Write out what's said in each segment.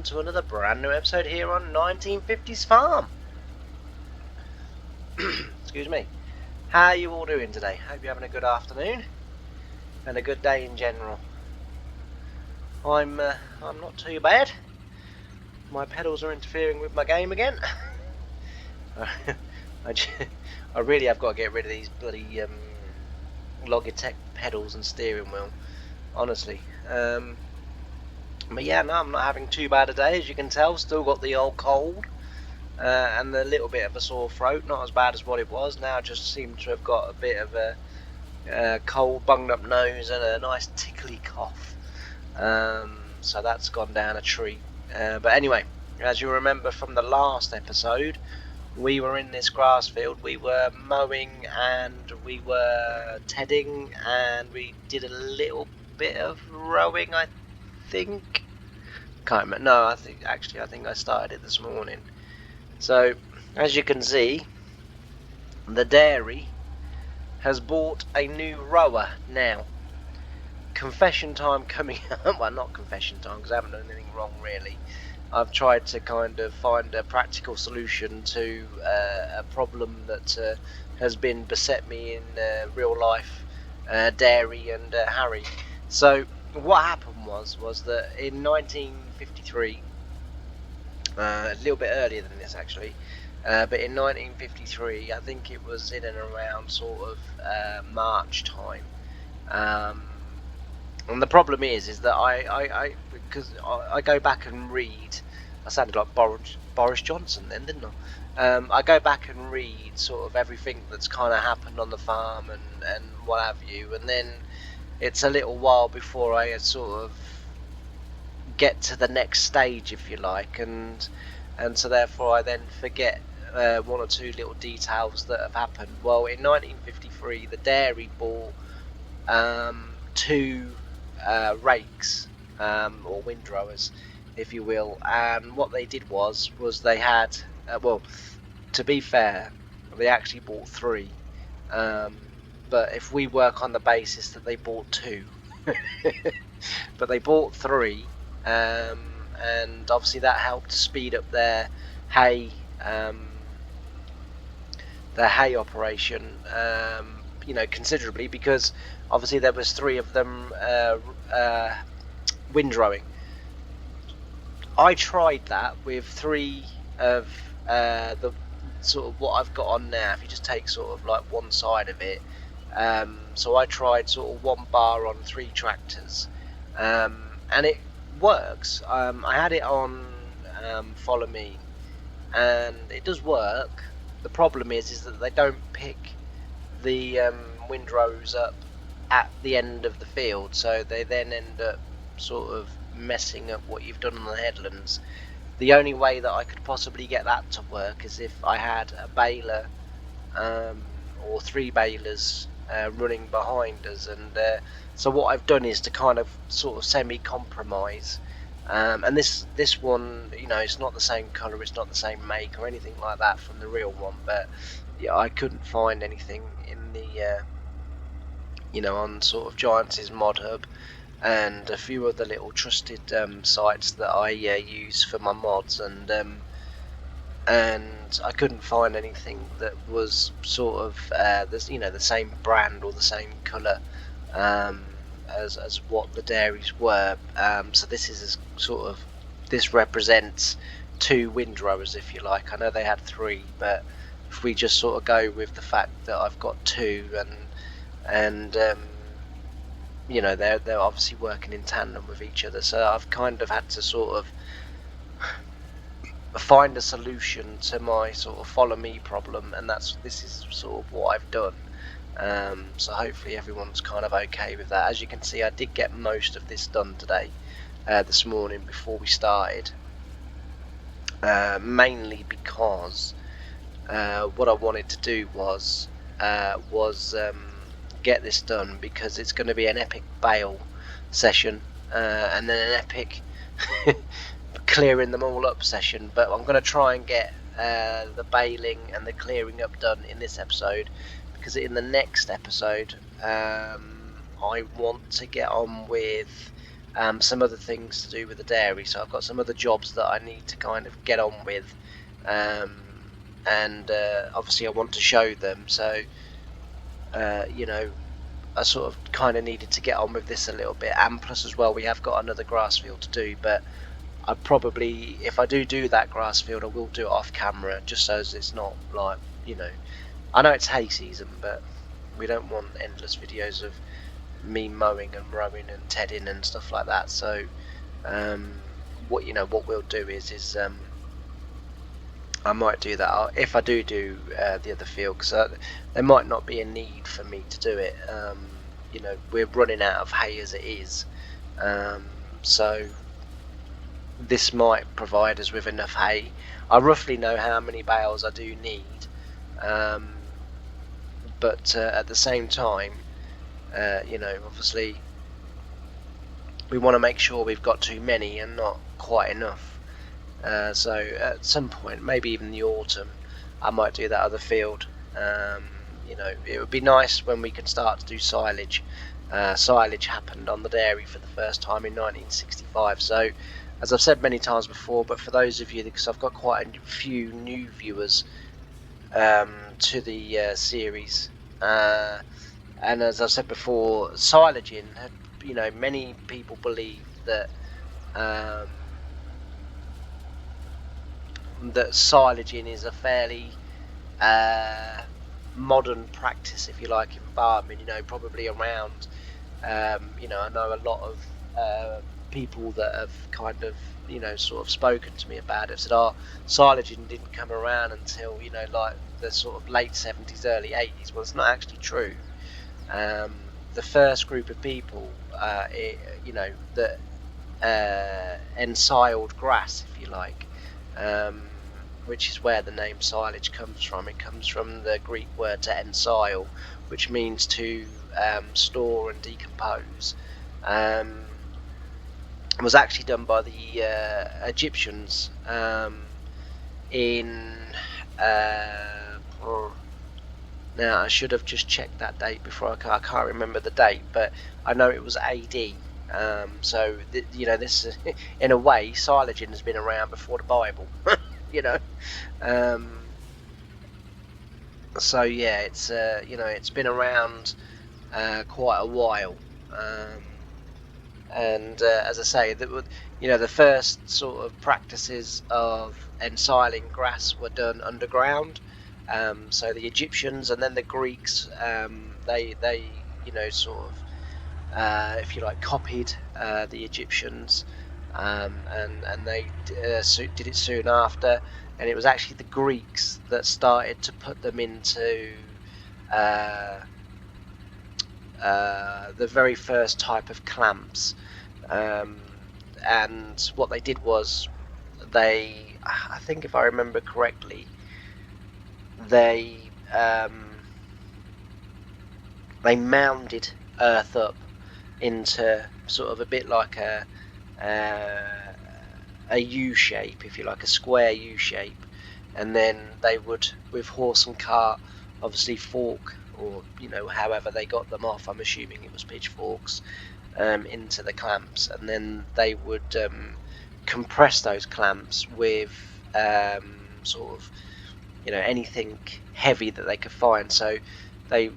to another brand new episode here on 1950's Farm. Excuse me. How are you all doing today? Hope you're having a good afternoon and a good day in general. I'm not too bad. My pedals are interfering with my game again. I really have got to get rid of these bloody Logitech pedals and steering wheel, honestly. But yeah, no, I'm not having too bad a day, as you can tell. Still got the old cold and a little bit of a sore throat. Not as bad as what it was. Now just seem to have got a bit of a cold, bunged up nose and a nice tickly cough. So that's gone down a treat. But anyway, as you remember from the last episode, we were in this grass field. We were mowing and we were tedding and we did a little bit of rowing, I think. Can't remember. No, I think I started it this morning. So as you can see, the dairy has bought a new rower now. Confession time coming up. Well, not confession time, because I haven't done anything wrong really. I've tried to kind of find a practical solution to a problem that has been beset me in real life, dairy and Harry. So what happened was that in 1953, a little bit earlier than this actually, but in 1953, I think it was in and around sort of March time. And the problem is that because I go back and read. I sounded like Boris Johnson then, didn't I? I go back and read sort of everything that's kind of happened on the farm and what have you, and then it's a little while before I sort of get to the next stage, if you like, and so therefore I then forget one or two little details that have happened. Well, in 1953, the dairy bought two rakes or windrowers, if you will, and what they did was they had well, to be fair, they actually bought three, but if we work on the basis that they bought two, but they bought three, and obviously that helped to speed up their hay operation, considerably, because obviously there was three of them windrowing. I tried that with three of the sort of what I've got on now. If you just take sort of like one side of it, so I tried sort of one bar on three tractors, and it works. I had it on Follow Me, and it does work. The problem is that they don't pick the windrows up at the end of the field, so they then end up sort of messing up what you've done on the headlands. The only way that I could possibly get that to work is if I had a baler or three balers running behind us, and so what I've done is to kind of sort of semi-compromise. And this one, it's not the same colour, it's not the same make or anything like that from the real one, but yeah, I couldn't find anything in the on sort of Giants' Mod Hub and a few other little trusted sites that I use for my mods, and I couldn't find anything that was sort of the same brand or the same colour as what the dairies were. So this represents two windrowers, if you like. I know they had three, but if we just sort of go with the fact that I've got two, and they're obviously working in tandem with each other, so I've kind of had to sort of find a solution to my sort of follow me problem, and this is sort of what I've done. So hopefully everyone's kind of okay with that. As you can see, I did get most of this done today, this morning before we started, mainly because what I wanted to do was get this done, because it's going to be an epic bale session and then an epic clearing them all up session. But I'm going to try and get the baling and the clearing up done in this episode, because in the next episode I want to get on with some other things to do with the dairy. So I've got some other jobs that I need to kind of get on with, and obviously I want to show them. So you know, I sort of kind of needed to get on with this a little bit, and plus as well we have got another grass field to do, but I probably, if I do that grass field, I will do it off camera, just so as it's not like, you know, I know it's hay season, but we don't want endless videos of me mowing and rowing and tedding and stuff like that. So what we'll do is I might do that if I do the other field, because there might not be a need for me to do it. You know, we're running out of hay as it is, so this might provide us with enough hay. I roughly know how many bales I do need, but at the same time, you know, obviously we want to make sure we've got too many and not quite enough. So at some point, maybe even the autumn, I might do that other field. You know, it would be nice when we can start to do silage. Silage happened on the dairy for the first time in 1965. So, as I've said many times before, but for those of you, because I've got quite a few new viewers to the series, and as I've said before, silaging, you know, many people believe that that silaging is a fairly modern practice, if you like, in farming. You know, probably around, you know, I know a lot of people that have kind of, you know, sort of spoken to me about it, said, oh, silaging didn't come around until, you know, like the sort of late 70s, early 80s. Well, it's not actually true. The first group of people, you know, that ensiled grass, if you like, which is where the name silage comes from. It comes from the Greek word to ensile, which means to store and decompose. It was actually done by the Egyptians in now I should have just checked that date before. I can't remember the date, but I know it was AD. So you know, this in a way, silaging has been around before the Bible. You know, so yeah, it's you know, it's been around quite a while, and as I say, you know, the first sort of practices of ensiling grass were done underground. So the Egyptians and then the Greeks, they you know, sort of if you like, copied the Egyptians, and they did it soon after. And it was actually the Greeks that started to put them into the very first type of clamps. And what they did was I think if I remember correctly, they mounded earth up into sort of a bit like a U shape, if you like, a square U shape, and then they would, with horse and cart, obviously fork, or you know, however they got them off, I'm assuming it was pitchforks, into the clamps, and then they would compress those clamps with sort of, you know, anything heavy that they could find. So they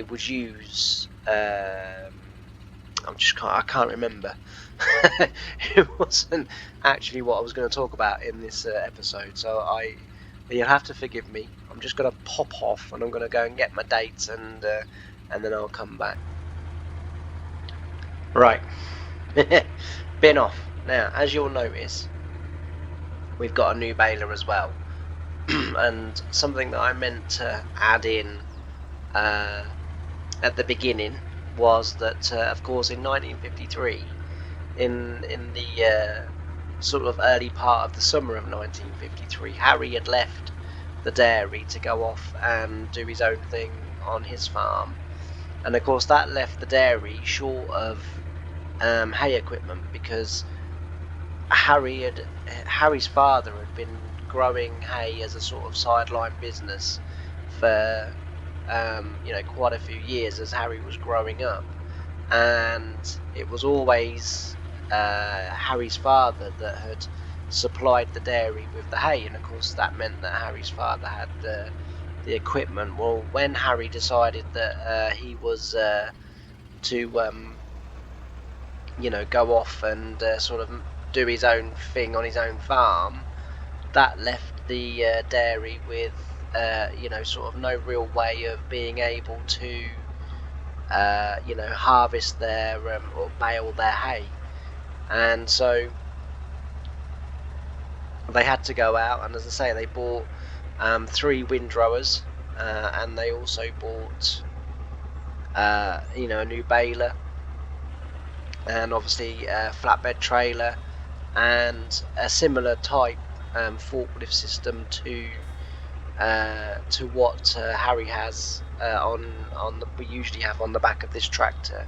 would use I can't remember. It wasn't actually what I was going to talk about in this episode, so you'll have to forgive me. I'm just going to pop off, and I'm going to go and get my dates, and then I'll come back. Right, been off. Now, as you'll notice, we've got a new baler as well, and something that I meant to add in at the beginning was that, of course, in 1953, in the sort of early part of the summer of 1953, Harry had left the dairy to go off and do his own thing on his farm, and of course that left the dairy short of hay equipment, because Harry's father had been growing hay as a sort of sideline business for you know, quite a few years as Harry was growing up, and it was always Harry's father that had supplied the dairy with the hay, and of course that meant that Harry's father had the equipment. Well, when Harry decided that he was to go off and sort of do his own thing on his own farm, that left the dairy with sort of no real way of being able to harvest their or bale their hay, and so they had to go out, and as I say, they bought 3 windrowers, and they also bought a new baler, and obviously a flatbed trailer, and a similar type forklift system to what Harry has we usually have on the back of this tractor.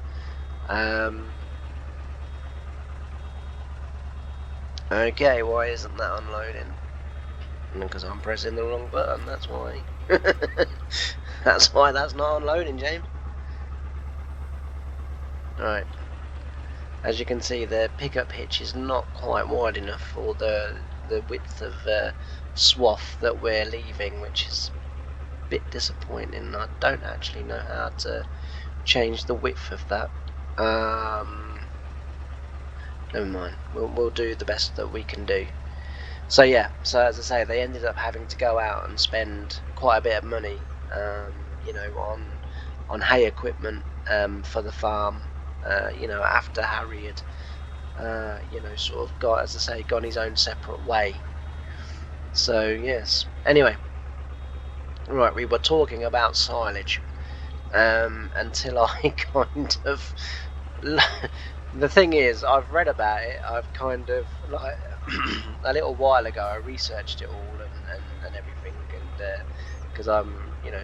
Okay, why isn't that unloading? Because I'm pressing the wrong button, that's why. That's why that's not unloading, James. Alright. As you can see, the pickup hitch is not quite wide enough for the width of swath that we're leaving, which is a bit disappointing. I don't actually know how to change the width of that. Never mind. We'll do the best that we can do. So yeah, so as I say, they ended up having to go out and spend quite a bit of money, on hay equipment for the farm. After Harry had, sort of got, as I say, gone his own separate way. So yes. Anyway, right, we were talking about silage until I kind of. The thing is, I've read about it. I've kind of like a little while ago. I researched it all and everything, and because I'm,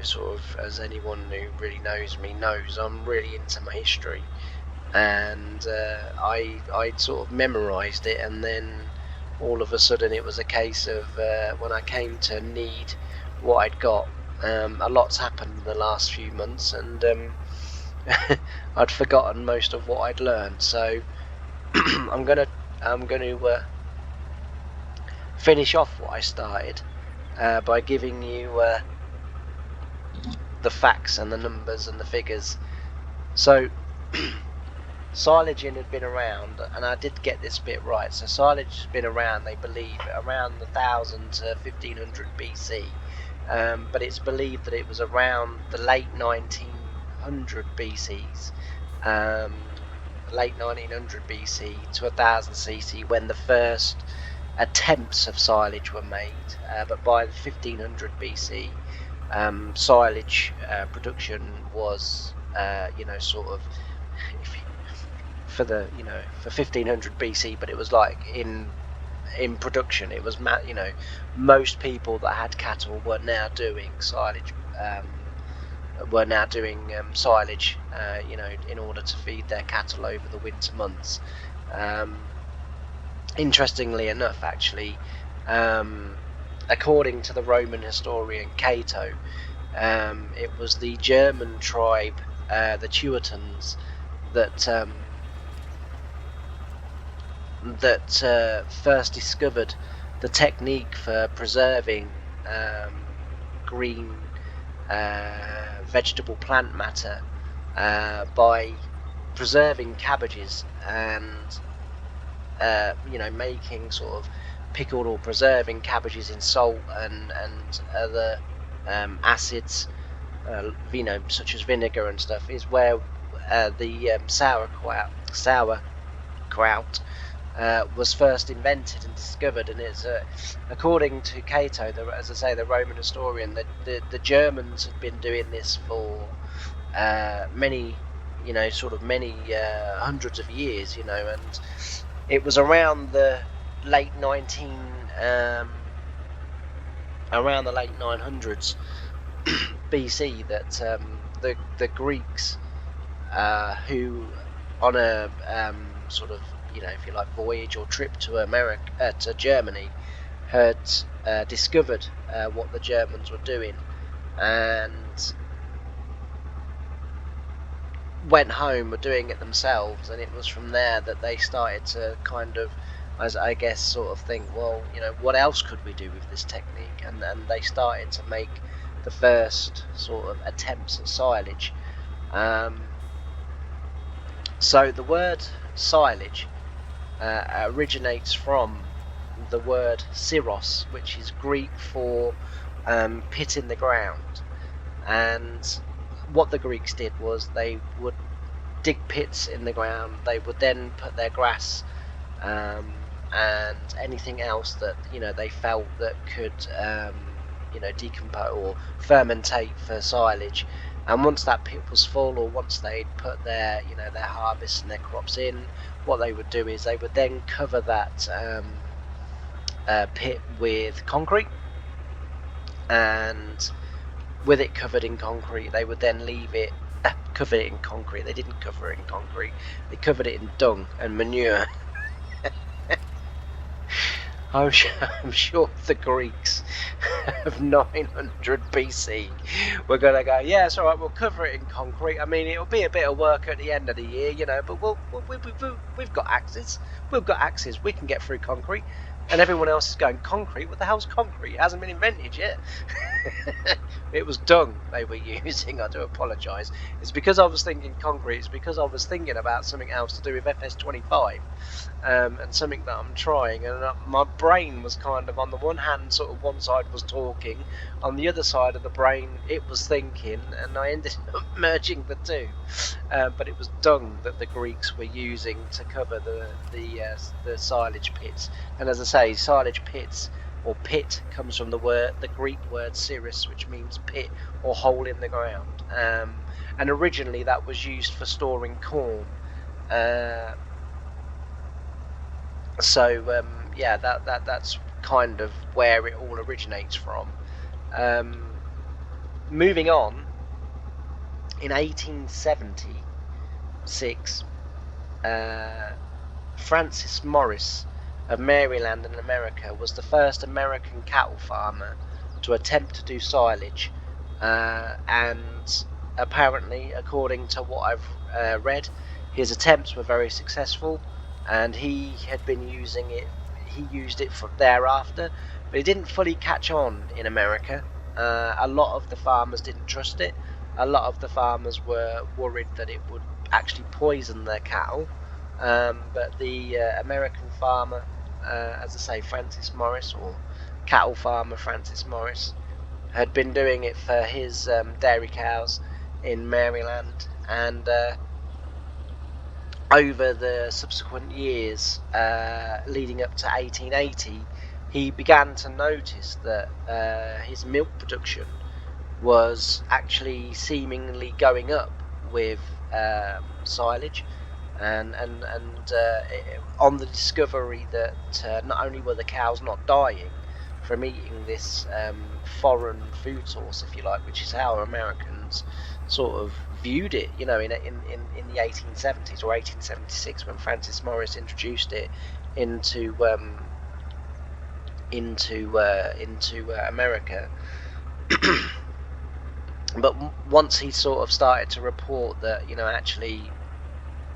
sort of, as anyone who really knows me knows, I'm really into my history, and I sort of memorised it, and then all of a sudden it was a case of when I came to need what I'd got. A lot's happened in the last few months, and I'd forgotten most of what I'd learned, so I'm gonna finish off what I started by giving you the facts and the numbers and the figures. So silaging had been around, and I did get this bit right. So silage has been around, they believe, around 1000 to 1500 BC, but it's believed that it was around the late 1900 BCs, late 1900 BC to 1000 CC, when the first attempts of silage were made. But by 1500 BC, silage production was, sort of, for 1500 BC, but it was like in production. It was, most people that had cattle were now doing silage. Silage, in order to feed their cattle over the winter months. Interestingly enough, actually, according to the Roman historian Cato, it was the German tribe, the Teutons, that first discovered the technique for preserving green vegetable plant matter by preserving cabbages and making sort of pickled or preserving cabbages in salt and other acids, such as vinegar and stuff, is where the sauerkraut was first invented and discovered. And it's according to Cato, as I say, the Roman historian, that the Germans had been doing this for many hundreds of years, and it was around the late 900s BC that the Greeks, who on a sort of, if you like, voyage or trip to to Germany, had discovered what the Germans were doing, and went home were doing it themselves, and it was from there that they started to kind of, as I guess, sort of think, well, what else could we do with this technique? And they started to make the first sort of attempts at silage. So the word silage originates from the word siros, which is Greek for pit in the ground. And what the Greeks did was they would dig pits in the ground. They would then put their grass and anything else that they felt that could decompose or fermentate for silage. And once that pit was full, or once they'd put their their harvests and their crops in, what they would do is they would then cover that pit with concrete, and with it covered in concrete, they would then leave it cover it in concrete. They didn't cover it in concrete. They covered it in dung and manure. I'm sure the Greeks of 900 BC were going to go, yeah, it's all right, we'll cover it in concrete. I mean, it'll be a bit of work at the end of the year, but we've got axes. We've got axes. We can get through concrete. And everyone else is going, concrete? What the hell's concrete? It hasn't been invented yet. It was dung they were using. I do apologise. It's because I was thinking concrete. It's because I was thinking about something else to do with FS25 and something that I'm trying. And my brain was kind of, on the one hand, sort of one side was talking. On the other side of the brain, it was thinking. And I ended up merging the two. But it was dung that the Greeks were using to cover the silage pits. And as I say, silage pits, or pit, comes from the Greek word siris, which means pit or hole in the ground. And originally that was used for storing corn. Yeah, that's kind of where it all originates from. Moving on, in 1876, Francis Morris of Maryland in America was the first American cattle farmer to attempt to do silage, and apparently, according to what I've read, his attempts were very successful, and he had been using it. He used it thereafter, but it didn't fully catch on in America. A lot of the farmers didn't trust it. A lot of the farmers were worried that it would actually poison their cattle. But the American farmer, as I say, Francis Morris, or cattle farmer Francis Morris, had been doing it for his dairy cows in Maryland, and over the subsequent years leading up to 1880, he began to notice that his milk production was actually seemingly going up with silage, and on the discovery that not only were the cows not dying from eating this foreign food source, if you like, which is how Americans sort of viewed it, in the 1870s or 1876, when Francis Morris introduced it into America. But once he sort of started to report that, actually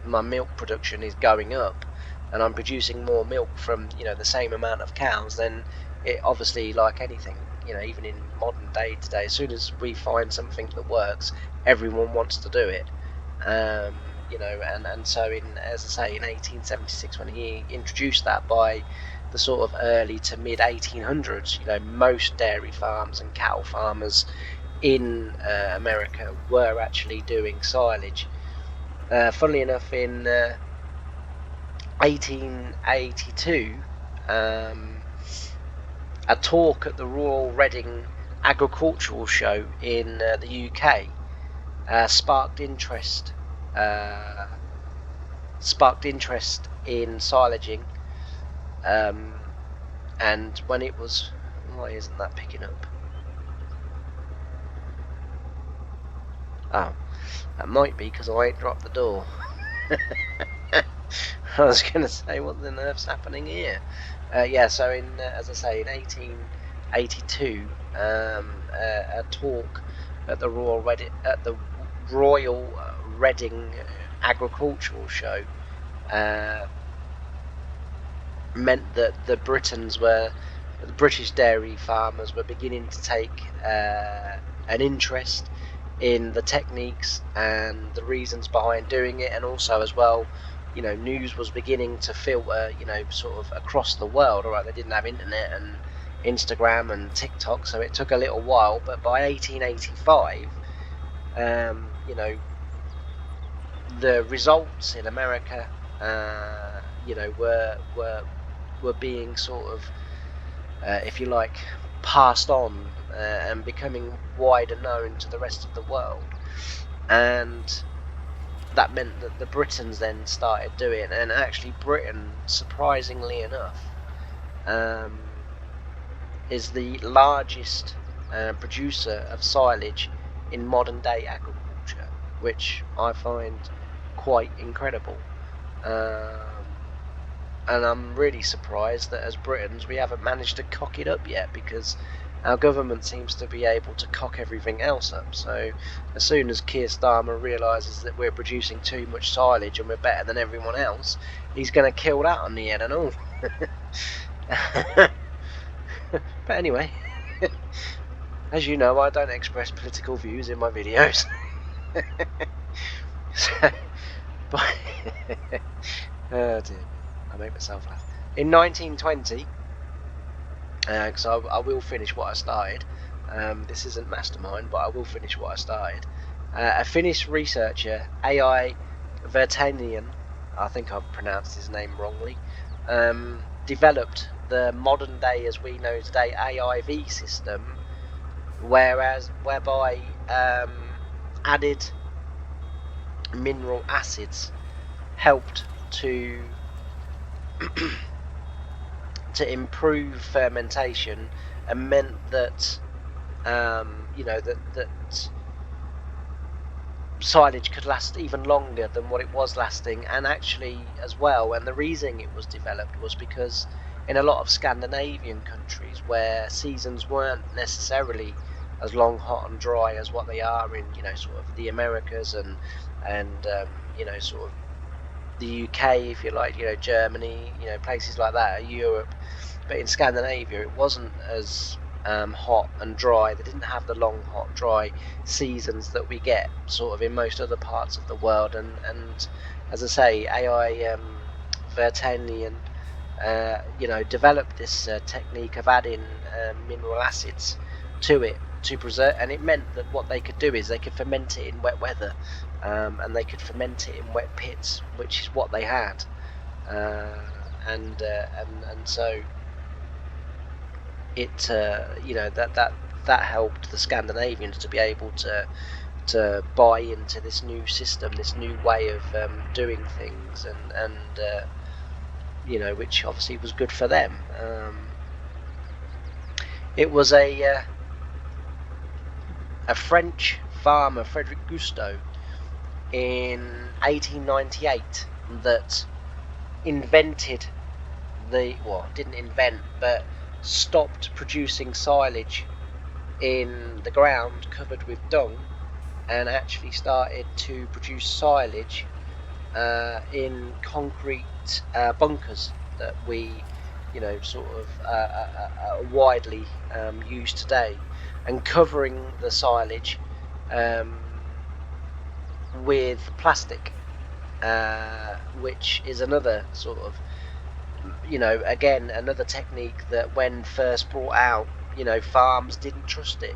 my milk production is going up and I'm producing more milk from, the same amount of cows, then it obviously, like anything, even in modern day today, as soon as we find something that works, everyone wants to do it. And so as I say, in 1876, when he introduced that, by the sort of early to mid 1800s, most dairy farms and cattle farmers in America were actually doing silage. Funnily enough, in 1882, a talk at the Royal Reading Agricultural Show in the UK sparked interest in silaging, and when it was, why isn't that picking up? Oh, that might be because I ain't dropped the door. I was going to say, what on earth's happening here? Yeah, so as I say, in 1882, a talk at the Royal Reading agricultural show meant that the British dairy farmers were beginning to take an interest in the techniques and the reasons behind doing it, and also as well, news was beginning to filter, sort of across the world. All right, they didn't have internet and Instagram and TikTok, so it took a little while, but by 1885, the results in America, were being sort of, if you like, passed on and becoming wider known to the rest of the world, and that meant that the Britons then started doing it. And actually Britain, surprisingly enough, is the largest producer of silage in modern day agriculture, which I find quite incredible. And I'm really surprised that as Britons we haven't managed to cock it up yet, because our government seems to be able to cock everything else up. So as soon as Keir Starmer realises that we're producing too much silage and we're better than everyone else, he's going to kill that on the head and all. But anyway, as you know, I don't express political views in my videos. Oh dear, I make myself laugh. In 1920, because I will finish what I started. This isn't Mastermind, but I will finish what I started. A Finnish researcher, AI Virtanen, I think I've pronounced his name wrongly, developed the modern day, as we know today, AIV system, whereby added mineral acids helped to improve fermentation, and meant that that silage could last even longer than what it was lasting. And actually as well, and the reason it was developed was because in a lot of Scandinavian countries, where seasons weren't necessarily as long, hot and dry as what they are in sort of the Americas and sort of the UK, if you like, Germany, places like that, Europe. But in Scandinavia it wasn't as hot and dry. They didn't have the long, hot, dry seasons that we get sort of in most other parts of the world. And as I say, AI Virtanen developed this technique of adding mineral acids to it to preserve, and it meant that what they could do is they could ferment it in wet weather, and they could ferment it in wet pits, which is what they had, and so it that helped the Scandinavians to be able to buy into this new system, this new way of doing things, and which obviously was good for them. It was a French farmer, Frederic Gusteau, in 1898 that invented didn't invent, but stopped producing silage in the ground covered with dung, and actually started to produce silage in concrete bunkers that we sort of widely use today, and covering the silage with plastic, which is another sort of again another technique that when first brought out, farms didn't trust it.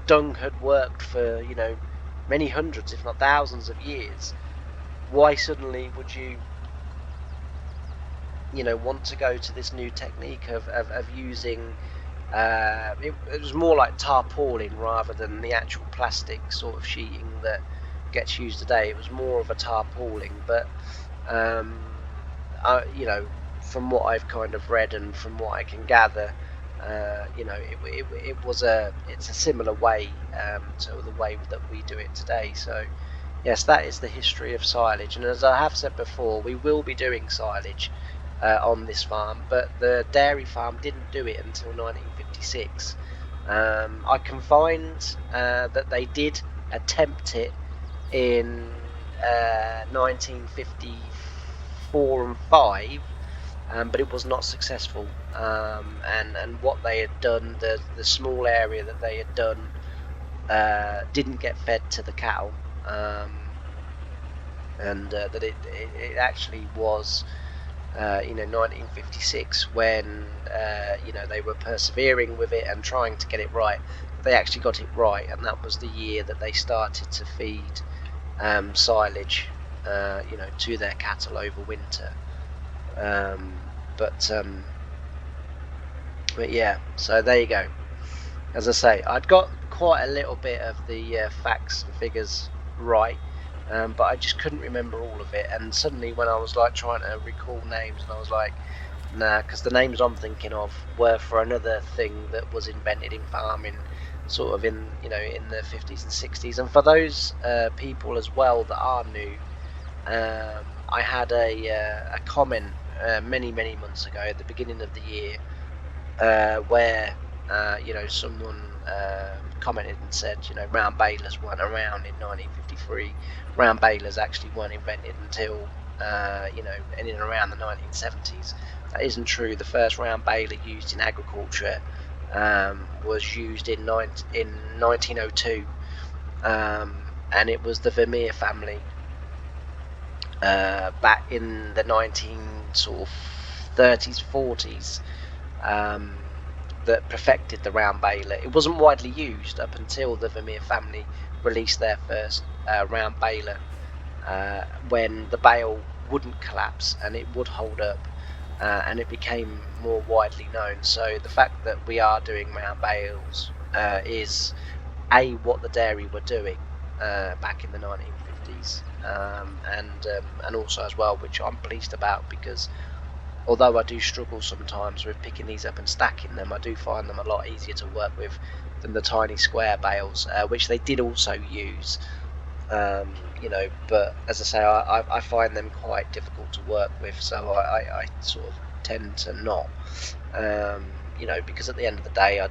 Dung had worked for many hundreds if not thousands of years. Why suddenly would you want to go to this new technique of using it was more like tarpaulin rather than the actual plastic sort of sheeting that gets used today. It was more of a tarpaulin, but from what I've kind of read and from what I can gather, it's a similar way to the way that we do it today. So yes, that is the history of silage, and as I have said before, we will be doing silage on this farm, but the dairy farm didn't do it until 1956. I can find that they did attempt it in 1954 and 5, but it was not successful. And what they had done, the small area that they had done, didn't get fed to the cattle, and that it actually was 1956 when they were persevering with it and trying to get it right. They actually got it right, and that was the year that they started to feed silage to their cattle over winter. But yeah, so there you go. As I say, I'd got quite a little bit of the facts and figures right, but I just couldn't remember all of it. And suddenly, when I was like trying to recall names, and I was like, nah, because the names I'm thinking of were for another thing that was invented in farming, sort of in the 50s and 60s. And for those people as well that are new, I had a comment many months ago at the beginning of the year where someone commented and said, round balers weren't around in 1953. Round balers actually weren't invented until in and around the 1970s. That isn't true. The first round baler used in agriculture was used in 1902, and it was the Vermeer family back in the 1930s, 40s. That perfected the round baler. It wasn't widely used up until the Vermeer family released their first round baler, when the bale wouldn't collapse and it would hold up, and it became more widely known. So the fact that we are doing round bales is what the dairy were doing back in the 1950s, and also as well, which I'm pleased about, because although I do struggle sometimes with picking these up and stacking them, I do find them a lot easier to work with than the tiny square bales, which they did also use. But as I say, I find them quite difficult to work with, so I sort of tend to not, because at the end of the day, I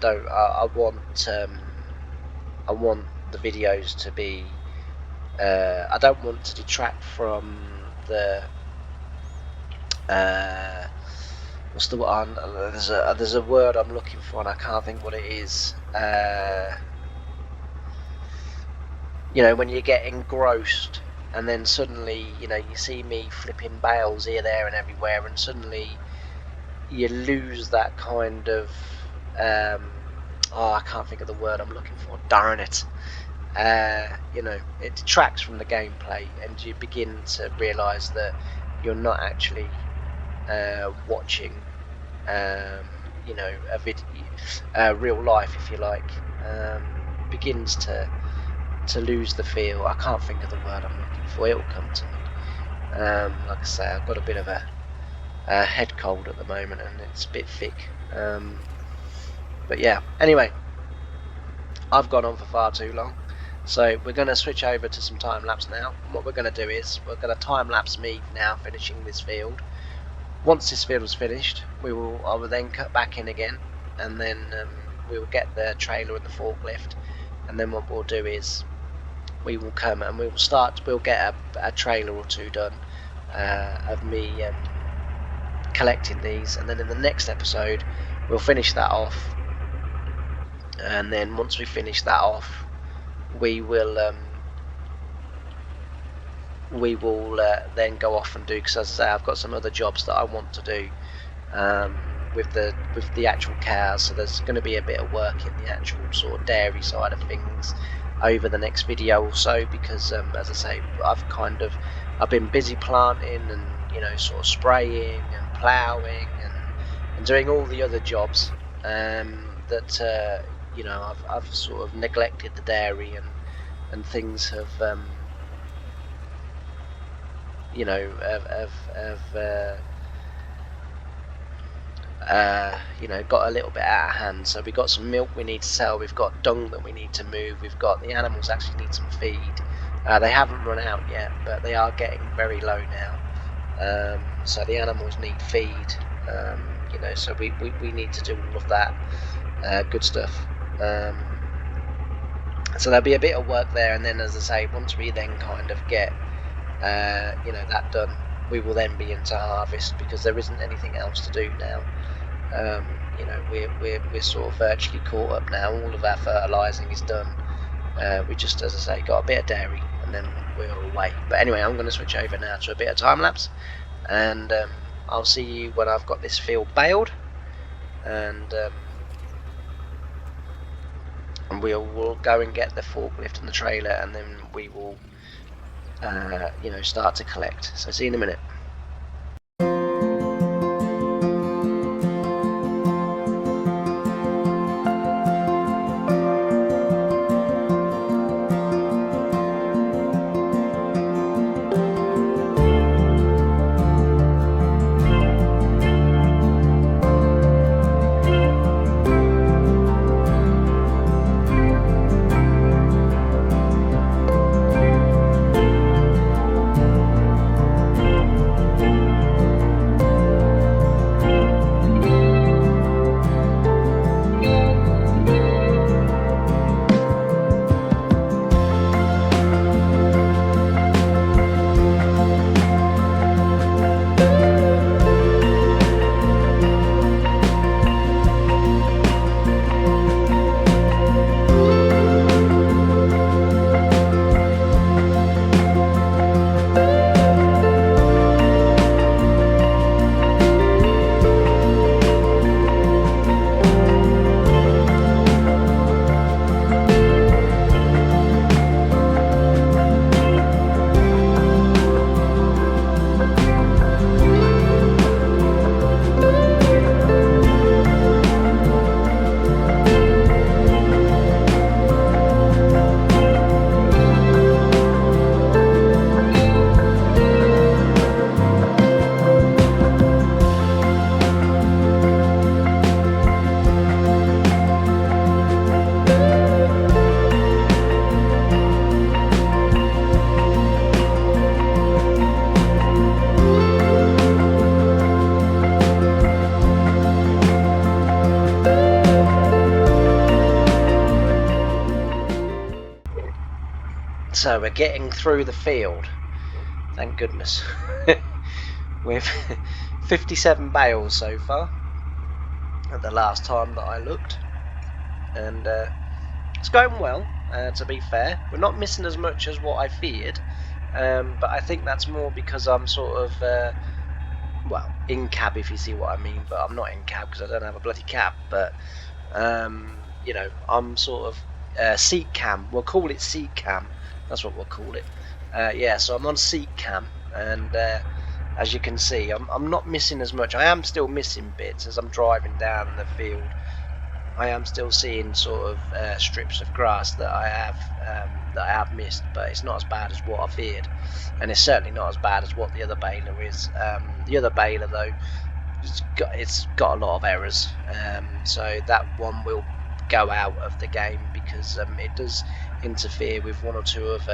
want the videos to be, I don't want to detract from the what's the one? There's a word I'm looking for and I can't think what it is. When you get engrossed and then suddenly you see me flipping bales here, there and everywhere, and suddenly you lose that kind of I can't think of the word I'm looking for, darn it. It detracts from the gameplay, and you begin to realise that you're not actually watching a video, real life, if you like. Begins to lose the feel. I can't think of the word I'm looking for. It will come to me. Like I say, I've got a bit of a head cold at the moment, and it's a bit thick. But yeah, anyway, I've gone on for far too long, so we're going to switch over to some time lapse now. And what we're going to do is we're going to time lapse me now finishing this field. Once this field is finished, I will then cut back in again, and then we will get the trailer and the forklift, and then what we'll do is we will come and we'll get a trailer or two done of me collecting these, and then in the next episode we'll finish that off, and then once we finish that off, we will then go off and do, because as I say, I've got some other jobs that I want to do with the actual cows, so there's going to be a bit of work in the actual sort of dairy side of things over the next video or so, because as I say, I've been busy planting and sort of spraying and ploughing and doing all the other jobs that I've sort of neglected the dairy, and things have got a little bit out of hand. So we've got some milk we need to sell, we've got dung that we need to move, we've got the animals actually need some feed. They haven't run out yet, but they are getting very low now, so the animals need feed, so we need to do all of that good stuff. So there'll be a bit of work there, and then, as I say, once we then kind of get that done, we will then be into harvest, because there isn't anything else to do now. We're sort of virtually caught up now. All of our fertilising is done. We just, as I say, got a bit of dairy, and then we're away. But anyway, I'm going to switch over now to a bit of time lapse, and I'll see you when I've got this field baled, and we'll go and get the forklift and the trailer, and then we will start to collect. So see you in a minute. So we're getting through the field, thank goodness. With 57 bales so far at the last time that I looked, and it's going well, to be fair. We're not missing as much as what I feared, but I think that's more because I'm sort of in cab, if you see what I mean, but I'm not in cab because I don't have a bloody cab. But I'm sort of seat cam. We'll call it seat cam. That's what we'll call it. So I'm on seat cam, and as you can see, I'm not missing as much. I am still missing bits as I'm driving down the field. I am still seeing sort of strips of grass that I have missed, but it's not as bad as what I feared, and it's certainly not as bad as what the other baler is. The other baler, though, it's got a lot of errors, so that one will go out of the game because it does interfere with one or two of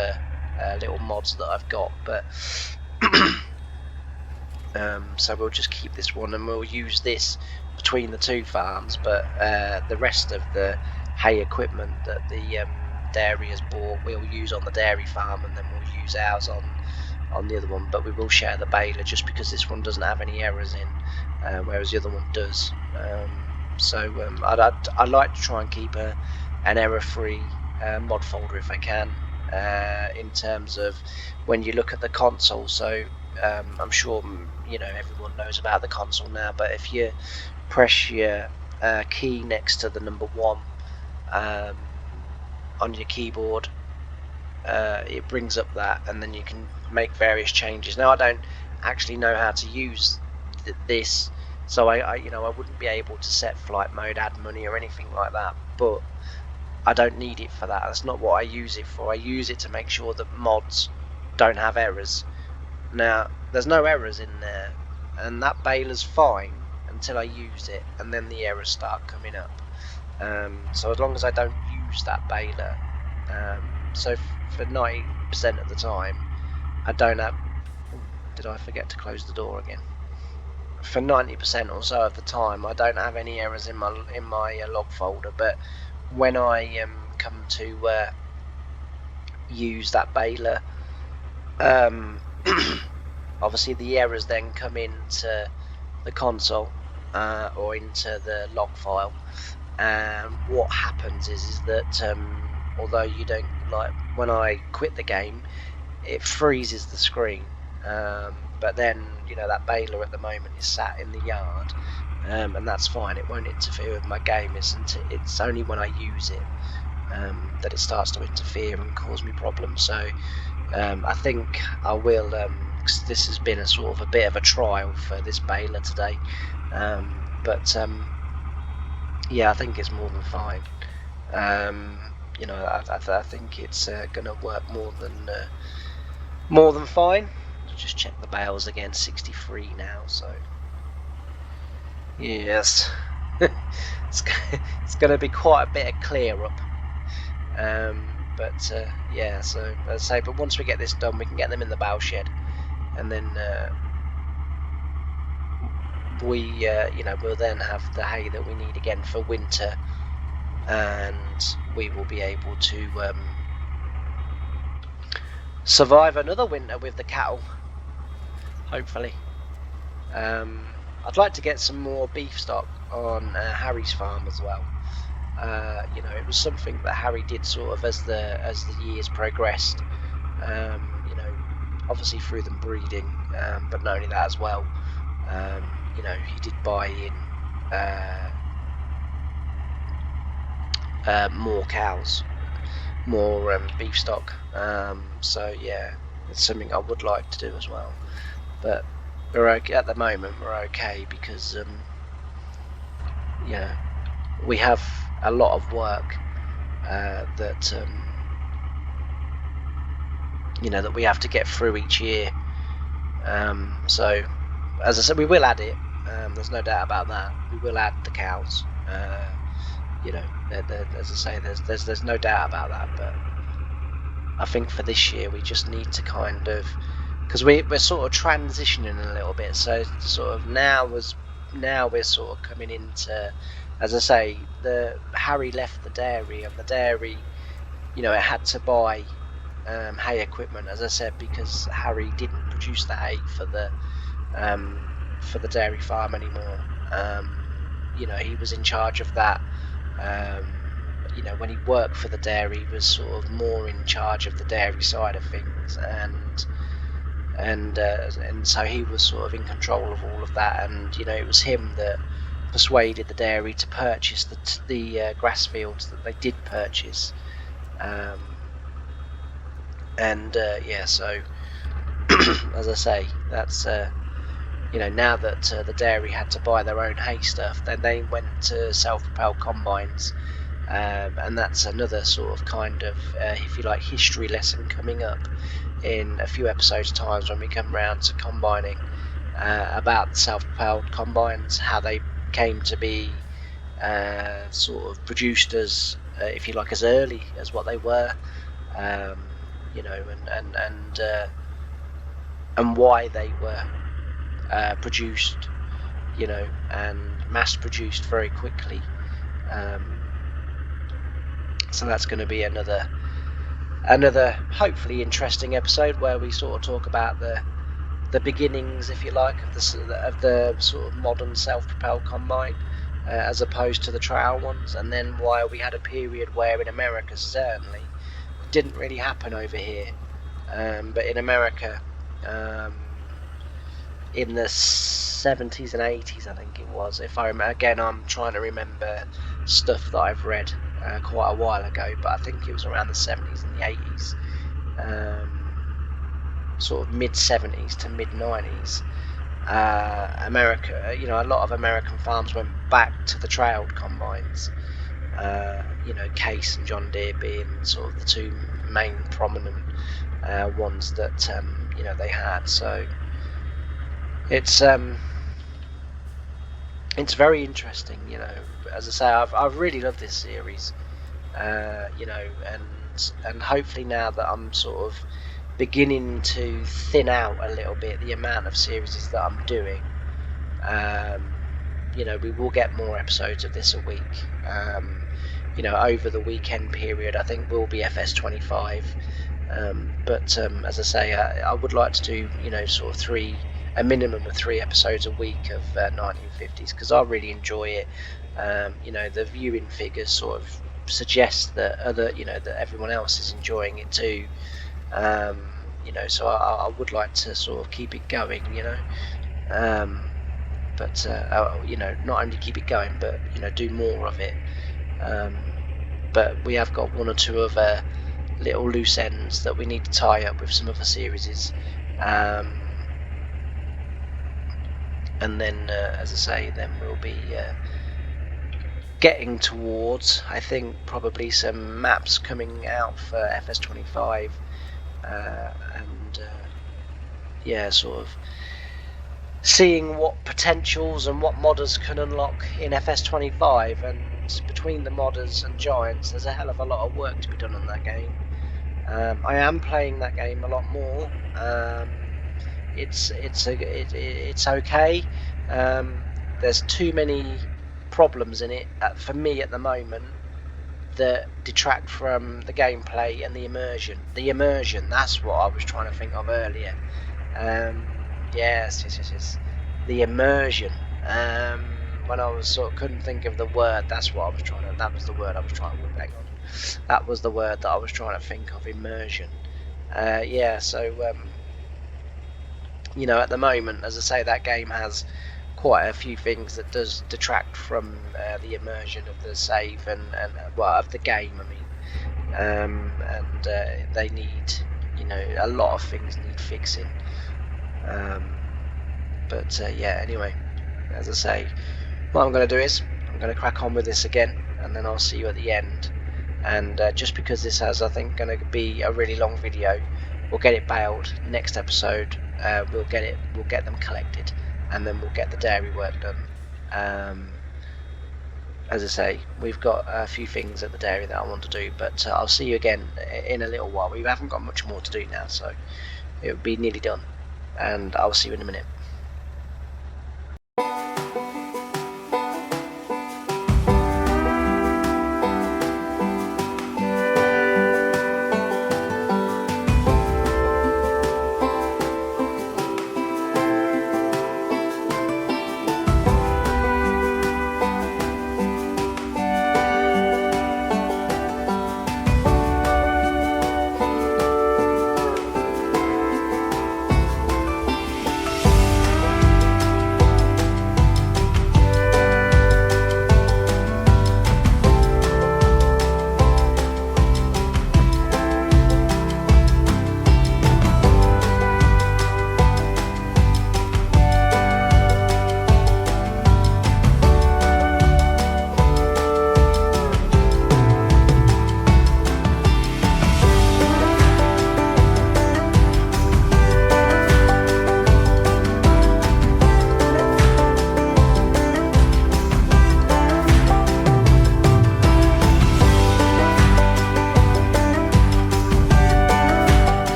little mods that I've got, but so we'll just keep this one and we'll use this between the two farms, but the rest of the hay equipment that the dairy has bought we'll use on the dairy farm, and then we'll use ours on the other one, but we will share the baler just because this one doesn't have any errors in, whereas the other one does. I'd like to try and keep an error-free mod folder if I can, in terms of when you look at the console. So I'm sure everyone knows about the console now, but if you press your key next to the number 1 on your keyboard, it brings up that, and then you can make various changes. Now I don't actually know how to use this, so I wouldn't be able to set flight mode, add money or anything like that, but I don't need it for that. That's not what I use it for. I use it to make sure that mods don't have errors. Now there's no errors in there, and that baler's fine until I use it, and then the errors start coming up. So as long as I don't use that baler, so for 90% of the time I don't have... Did I forget to close the door again? For 90% or so of the time I don't have any errors in my log folder, but when I come to use that baler. Obviously the errors then come into the console or into the log file, and what happens is that although you don't, like when I quit the game, it freezes the screen, but then that baler at the moment is sat in the yard, and that's fine, it won't interfere with my game. It's only when I use it that it starts to interfere and cause me problems. So I think I will, cause this has been a sort of a bit of a trial for this baler today, but yeah, I think it's more than fine. I think it's gonna work more than fine. Just check the bales again, 63 now, so yes. It's gonna be quite a bit of clear up. But yeah, so as I say, but once we get this done, we can get them in the bale shed, and then we'll then have the hay that we need again for winter, and we will be able to survive another winter with the cattle, hopefully. I'd like to get some more beef stock on Harry's farm as well. It was something that Harry did sort of as the years progressed. Obviously through them breeding, but not only that as well. He did buy in more cows, more beef stock. So yeah, it's something I would like to do as well. But we're okay at the moment. We're okay because we have a lot of work that that we have to get through each year. So as I said, we will add it. There's no doubt about that. We will add the cows. As I say, there's no doubt about that. But I think for this year we just need to kind of, because we're sort of transitioning a little bit. So sort of now we're sort of coming into, as I say, Harry left the dairy, and the dairy, it had to buy hay equipment, as I said, because Harry didn't produce the hay for the dairy farm anymore. He was in charge of that. When he worked for the dairy, he was sort of more in charge of the dairy side of things, and so he was sort of in control of all of that. And it was him that persuaded the dairy to purchase the grass fields that they did purchase. So as I say, that's now that the dairy had to buy their own hay stuff, then they went to self-propelled combines, and that's another sort of kind of, if you like, history lesson coming up in a few episodes' times when we come round to combining, about self-propelled combines, how they came to be sort of produced as, if you like, as early as what they were, and why they were produced, and mass-produced very quickly. So that's going to be another hopefully interesting episode where we sort of talk about the beginnings, if you like, of the sort of modern self-propelled combine, as opposed to the trial ones, and then why we had a period where in America certainly it didn't really happen over here, but in America, in the 70s and 80s, I think it was. If I remember, again, I'm trying to remember stuff that I've read quite a while ago, but I think it was around the 70s and the 80s, sort of mid 70s to mid 90s. America, a lot of American farms went back to the trailed combines. Case and John Deere being sort of the two main prominent ones that they had. So it's very interesting. As I say, I've really loved this series. And hopefully now that I'm sort of beginning to thin out a little bit the amount of series that I'm doing, we will get more episodes of this a week. Over the weekend period, I think we'll be FS25. But as I say, I would like to do, you know, sort of a minimum of 3 episodes a week of 1950s, because I really enjoy it. You know, the viewing figures sort of suggest that that everyone else is enjoying it too. You know, so I would like to sort of keep it going, you know. But you know, not only keep it going, but you know, do more of it. But we have got one or two other little loose ends that we need to tie up with some other series. And then, as I say, then we'll be getting towards, I think, probably some maps coming out for FS25, and yeah, sort of seeing what potentials and what modders can unlock in FS25. And between the modders and giants, there's a hell of a lot of work to be done on that game. I am playing that game a lot more. It's okay. There's too many problems in it for me at the moment that detract from the gameplay and the immersion. The immersion, that's what I was trying to think of earlier. Yes. The immersion. When I was couldn't think of the word, that was the word I was trying to hang on. That was the word that I was trying to think of, immersion. Yeah, so you know, at the moment, as I say, that game has quite a few things that does detract from the immersion of the save and well, of the game, I mean. And they need, you know, a lot of things need fixing. But yeah, anyway, as I say, what I'm going to do is I'm going to crack on with this again, and then I'll see you at the end. And just because this has, I think, going to be a really long video, we'll get it bailed. Next episode, we'll get them collected, and then we'll get the dairy work done. As I say, we've got a few things at the dairy that I want to do, but I'll see you again in a little while. We haven't got much more to do now, so it'll be nearly done, and I'll see you in a minute.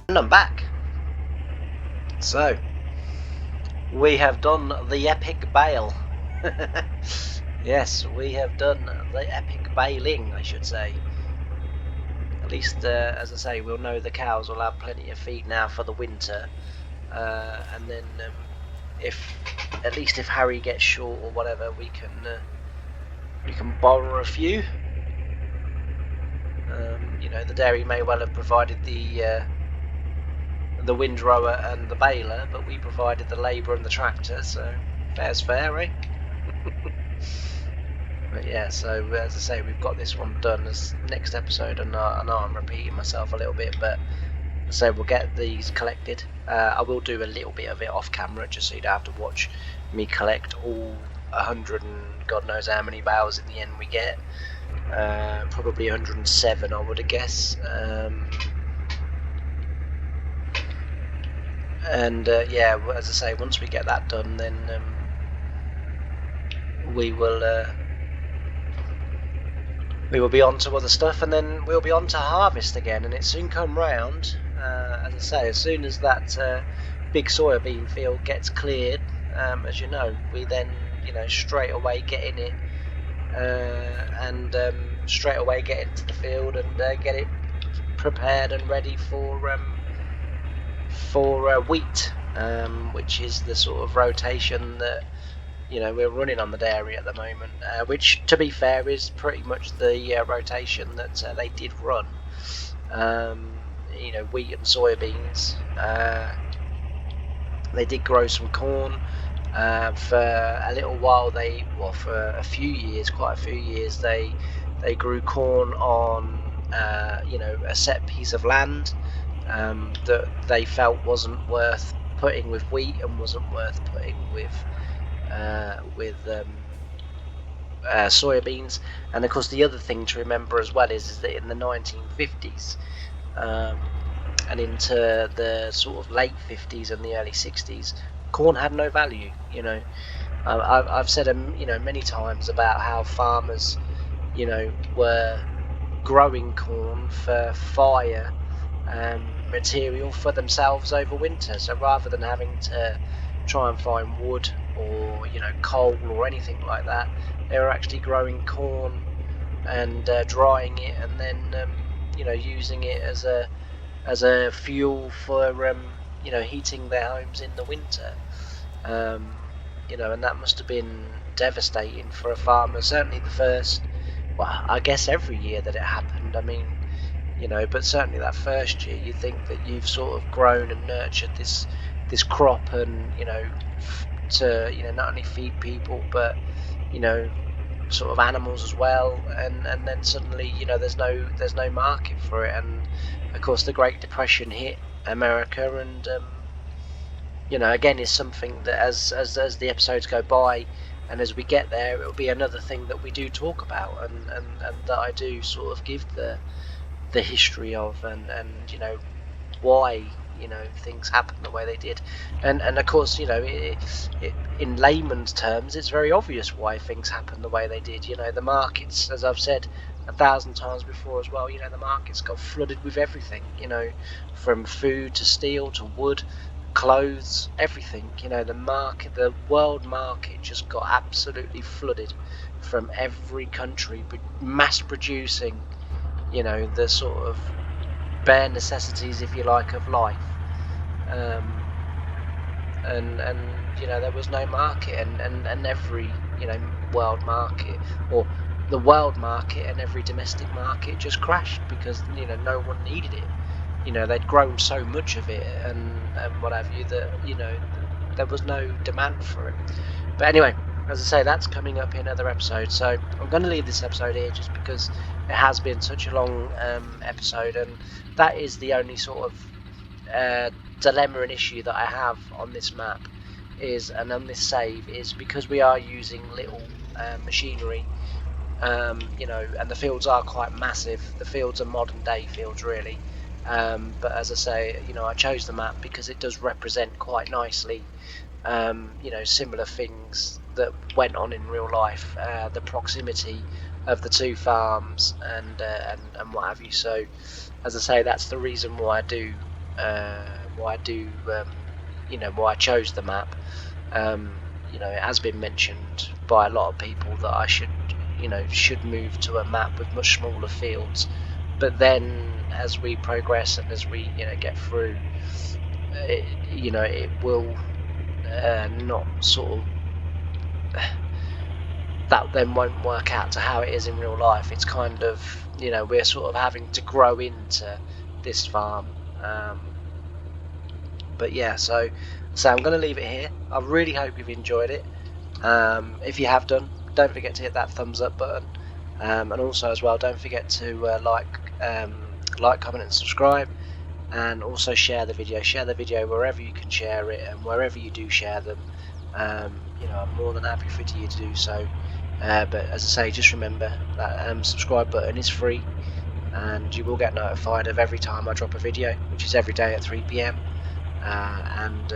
And I'm back. So we have done the epic bale. Yes, we have done the epic baling, I should say. At least, as I say, we'll know the cows will have plenty of feed now for the winter. And then, at least if Harry gets short or whatever, we can borrow a few. You know, the dairy may well have provided the windrower and the baler, but we provided the labour and the tractor, so fair's fair, eh? But yeah, so as I say, we've got this one done. As next episode, and I know I'm repeating myself a little bit, but so we'll get these collected. I will do a little bit of it off camera, just so you don't have to watch me collect all 100 and God knows how many bales in the end we get. Probably 107, I would guess. And yeah, as I say, once we get that done, then we will be on to other stuff, and then we'll be on to harvest again, and it soon come round. As I say, as soon as that big soybean field gets cleared, as you know, we then, you know, straight away get in it, and straight away get into the field and get it prepared and ready for wheat, which is the sort of rotation that we're running on the dairy at the moment, which, to be fair, is pretty much the rotation that they did run. Wheat and soybeans. They did grow some corn for a little while. For a few years, quite a few years, they grew corn on a set piece of land that they felt wasn't worth putting with wheat and wasn't worth putting with soybeans. And of course, the other thing to remember as well is that in the 1950s and into the sort of late 50s and the early 60s, corn had no value. I've said many times about how farmers were growing corn for fire material for themselves over winter. So rather than having to try and find wood or coal or anything like that, they were actually growing corn and drying it, and then using it as a fuel for heating their homes in the winter. And that must have been devastating for a farmer. Certainly the first, well, I guess every year that it happened. I mean, but certainly that first year, you think that you've sort of grown and nurtured this crop, and to not only feed people but sort of animals as well, and then suddenly there's no market for it. And of course the Great Depression hit America, and again is something that as the episodes go by and as we get there, it'll be another thing that we do talk about, and that I do sort of give the history of, and why things happen the way they did, and of course in layman's terms it's very obvious why things happen the way they did. The markets, as I've said 1,000 times before as well, the markets got flooded with everything, from food to steel to wood, clothes, everything. The world market just got absolutely flooded from every country, mass producing the sort of bare necessities, if you like, of life, and there was no market, and every world market, or the world market and every domestic market just crashed because no one needed it. They'd grown so much of it and what have you that there was no demand for it. But anyway, as I say, that's coming up in other episodes, so I'm going to leave this episode here just because it has been such a long episode, and that is the only sort of dilemma and issue that I have on this map and on this save is because we are using little machinery, and the fields are quite massive. The fields are modern day fields really, but as I say, I chose the map because it does represent quite nicely similar things that went on in real life, the proximity of the two farms and what have you. So as I say, that's the reason why I chose the map. It has been mentioned by a lot of people that I should move to a map with much smaller fields, but then as we progress and as we get through, it will not sort of, that then won't work out to how it is in real life. It's kind of, we're sort of having to grow into this farm. But yeah, so I'm going to leave it here. I really hope you've enjoyed it. If you have done, don't forget to hit that thumbs up button, and also as well, don't forget to like, comment and subscribe, and also share the video wherever you can share it, and wherever you do share them, I'm more than happy for you to do so. But as I say, just remember that subscribe button is free, and you will get notified of every time I drop a video, which is every day at 3 PM, and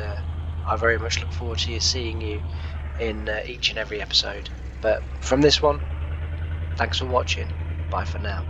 I very much look forward to seeing you in each and every episode. But from this one, thanks for watching. Bye for now.